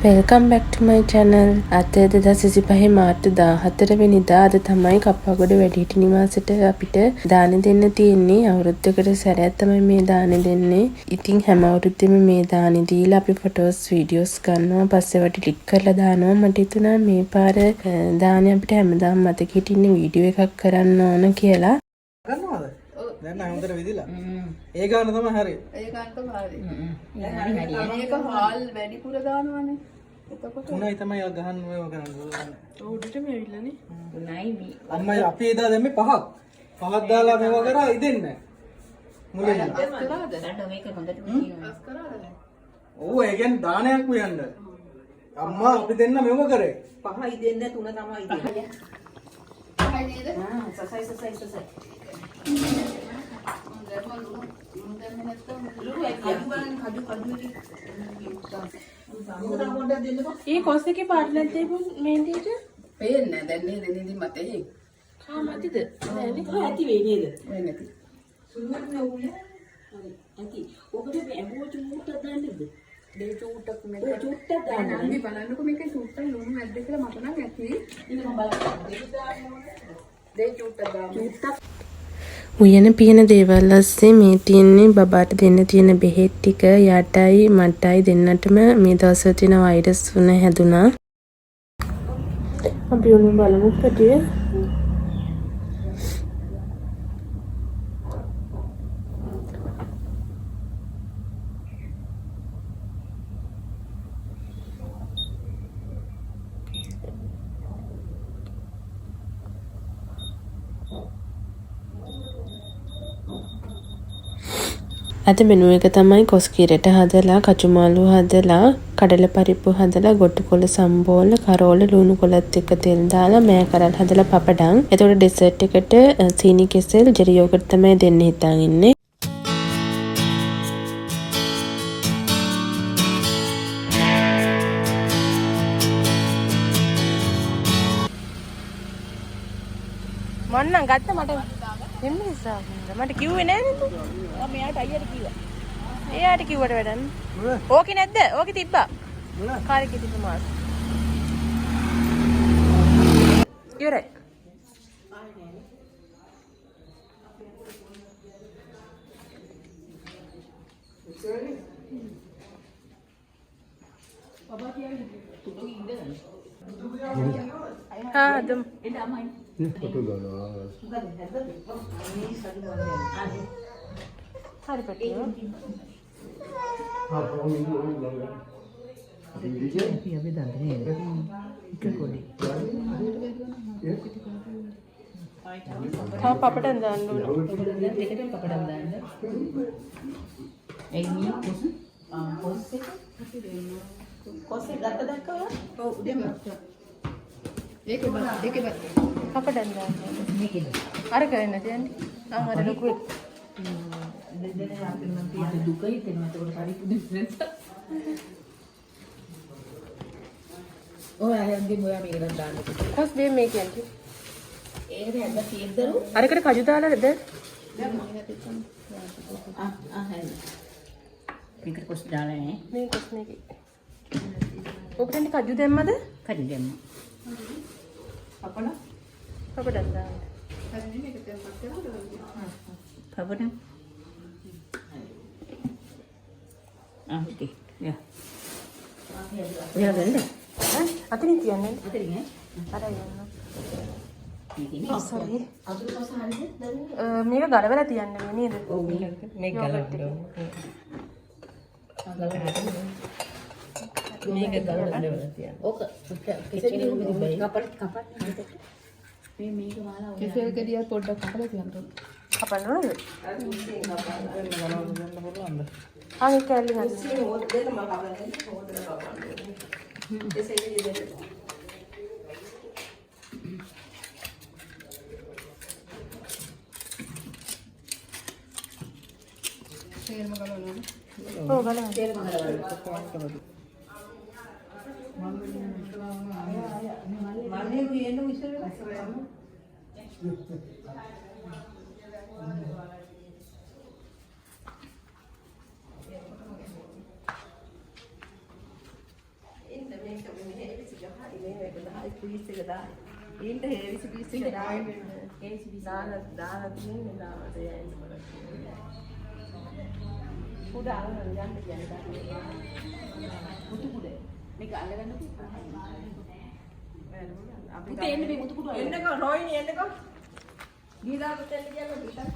Welcome back ටු මයි channel. අද 2025 මාර්තු 14 වෙනිදා අද තමයි කප්පාගොඩ වැඩිහිටි නිවාසෙට අපිට දාන දෙන්න තියෙන්නේ. අවුරුද්දකට සැරයක් තමයි මේ දාන දෙන්නේ. ඉතින් හැම අවුරුද්දෙම මේ දාන දීලා අපි ෆොටෝස් වීඩියෝස් ගන්නවා. පස්සේ ඒවා ඩිලීට් කරලා දානවා. මට හිතුණා මේ පාර දාන අපිට හැමදාම මතක හිටින්න වීඩියෝ එකක් කරන්න ඕන කියලා. ගන්නවද? දැන් නම් හොඳට විදිලා. ඒ ගාන තමයි හරි. ඒ ගාන තමයි හරි. මේක හාල් වැඩිපුර දානවනේ. එතකොට උණයි තමයි ගහන්න ඔය කරන්නේ. උඩටම ඇවිල්ලානේ. උණයි මේ. අම්මයි අපි එදා දැම්මේ පහක්. පහක් දාලා මේවා කරා ඉදෙන්නේ නැහැ. මුලින්ම. අස් කරාද? නඩ මේක හොඳට තියෙනවා. අස් කරාද? ඔව් ඒ කියන්නේ දානයක් උයන්න. අම්මා අපි දෙන්න මේව කරේ. පහයි දෙන්න තුන තමයි දෙන්නේ. පහයි නේද? සසයි. ඒ කොස් එකේ පාට නැත්තේ මේන්ටිට පේන්නේ නැහැ. දැන් නේද නිදි මතේ. කාමතිද නෑනේ. ඇති වෙයි නේද? වෙන්නේ නැති. සුළුන්නේ උනේ. ඇති. ඔකට බැඹුව චුට්ටක් දාන්නද? දෙය චූට්ටක් මේක. ඔය චුට්ටක් දාන්න. අපි බලන්නකො මේක චූට්ටක් ලුණු මැද්ද කියලා මට නම් ඇති. ඉතින් මම බලන්න. දෙය චූට්ටක් දාන්න. චුට්ටක් උයන පියන දේවල් ඇස්සේ මේ තියෙන්නේ බබාට දෙන්න තියෙන බෙහෙත් ටික යටයි මටයි දෙන්නටම මේ දවස්වල තියෙන වෛරස් වුණ හැදුනා. අපි උණු බලමු පැටියේ. අද මෙනු එක තමයි කොස්කිරට හදලා කචුමාලු හදලා කඩල පරිප්පු හදලා ගොටුකොළ සම්බෝල කරෝල ලුණු කොළත් එක්ක තෙල් දාලා මෑ කරල් හදලා පපඩම්. එතකොට ඩෙසර්ට් එකට සීනි කෙසෙල් ජෙරි යෝගට් තමයි දෙන්න හිතාන් ඉන්නේ. මොන්නම් ගත්ත මට එන්න නිසා මට කිව්වේ නෑනේ තු. මෙයාට අයියට කිව්වා. එයාට කිව්වට වැඩන්නේ. ඕකේ නැද්ද? ඕකේ තිබ්බා. කාර්යකේ තිබ්බ මාස්. ඉවරයි. हाँ तुम hari patio हाँ papadan දාන්න ඕන. දෙකටම පපඩම් දාන්න. ඒ මී කොස් එක ගත්ත දැක්කව? ඔව් දෙන්න. ඒකේ බල papadan දාන්න. මේකද? අර කරන්න තියන්නේ. ආ අර ලොකු එක. දෙදෙනා යාපින් නම් තියෙන දුක හිතෙනවා. ඒකට පරිප්පු ඩිෆරන්ස්. ඔය අයන්ගේ මොයා මේකට දාන්න. කොස් දෙ මේ කියන්නේ. ඒකට හැද තියෙද්දරු. අරකට කජු දාලාද? හරි. මේකට කොස් දාලා නේ. මේ කොස් මේකේ. ඔකට කජු දැම්මද? කඩි දෙන්න. අපල papadan දාන්න. හරි මේක දැම්මත් කරාද? පපඩම්. ඕකේ. යා. ඔයා ගන්න. අතනින් තියන්නේ. අතරින් ඈ. අර යන්න. මේකනේ. sorry. අතුරු කොස් හරිද? මේක ගලවලා තියන්න නේද? ඔව් මේක ගලවන්න. මේක ගලවන්න තියන්න. ඕක කෙසෙලි උඹයි. කපන්න. මේක මාලා කෙසෙල් ගෙඩියක් පොඩ්ඩක් කපලා තියන්න. කපන්න ඕනද? ආ මේ කැල්ල ගන්න. තේරම ගලවනවා. ඔව් බලන්න. මන්නේ කියන්නේ ඉස්සර පීස් එක දාන්න. ඊට හේවිසි පීස් එක දාන්න. හේවිසි පීස් දාලා තියෙන්නේ දාවට යන්න බලන්න. උඩ අරගෙන යන්න කියන්නේ. මුතු කුඩේ. මේක අල්ලගන්න අපි තේන්නේ මේ මුතු කුඩ. එන්නකෝ රොයිනි එන්නකෝ. ගීදා පුතෙන් කියන්න ගීදා.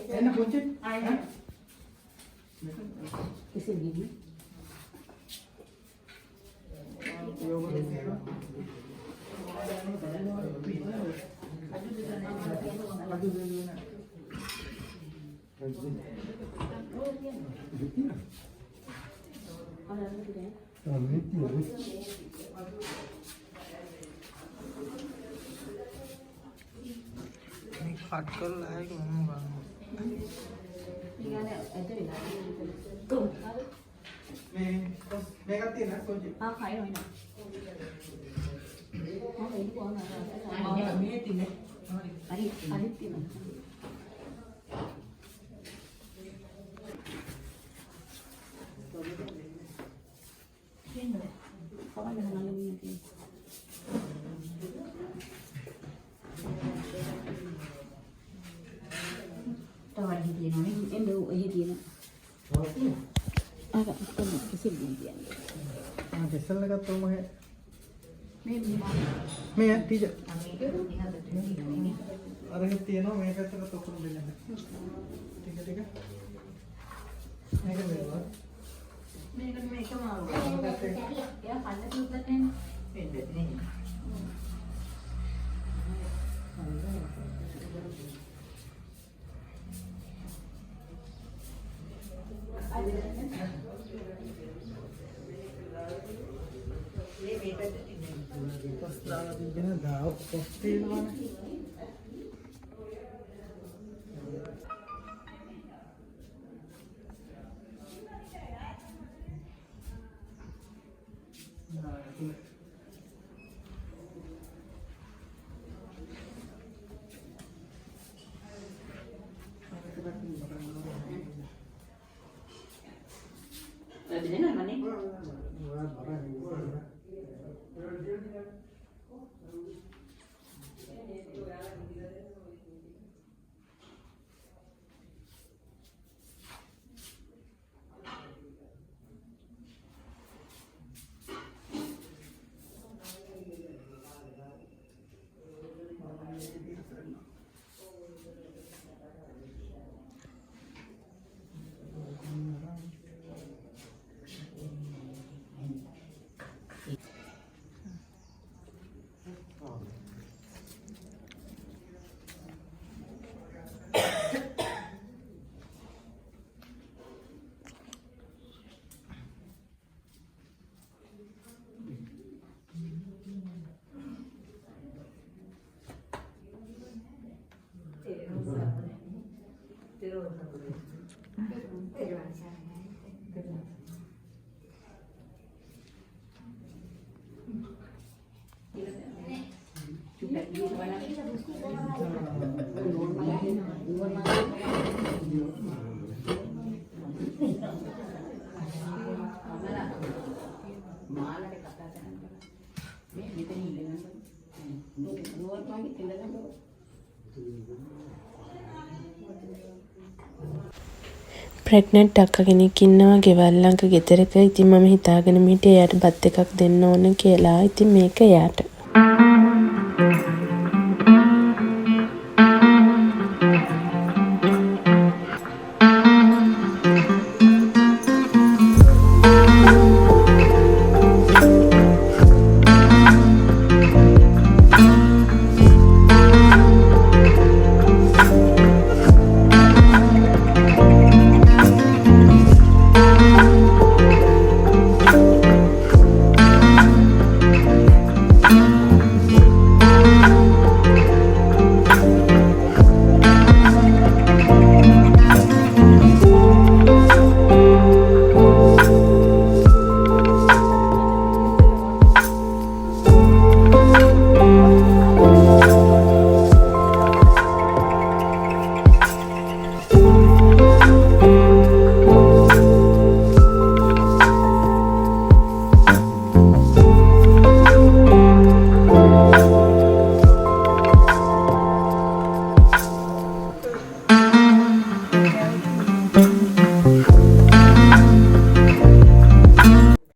එන්න පුංචි ආයෙත් කෙසේ ගිහින් කට් කරලා ආයෙක මම මේකක් තියෙනවා පුංචි කෙසල් එකක් තෝම මේ ටීචර් අරගෙන තියෙනවා මේ පැත්තට තොකුරු දෙන්න ටික ටික මේක මෙවුවා දාලා තිබෙන දාව පොස් තියෙනවනේ. ප්‍රෙග්නන්ට් අක්කා කෙනෙක් ඉන්නවා ගෙවල් ළඟ ගෙදරක. ඉතින් මම හිතාගෙන හිටියේ එයාට බත් එකක් දෙන්න ඕන කියලා. ඉතින් මේක එයාට.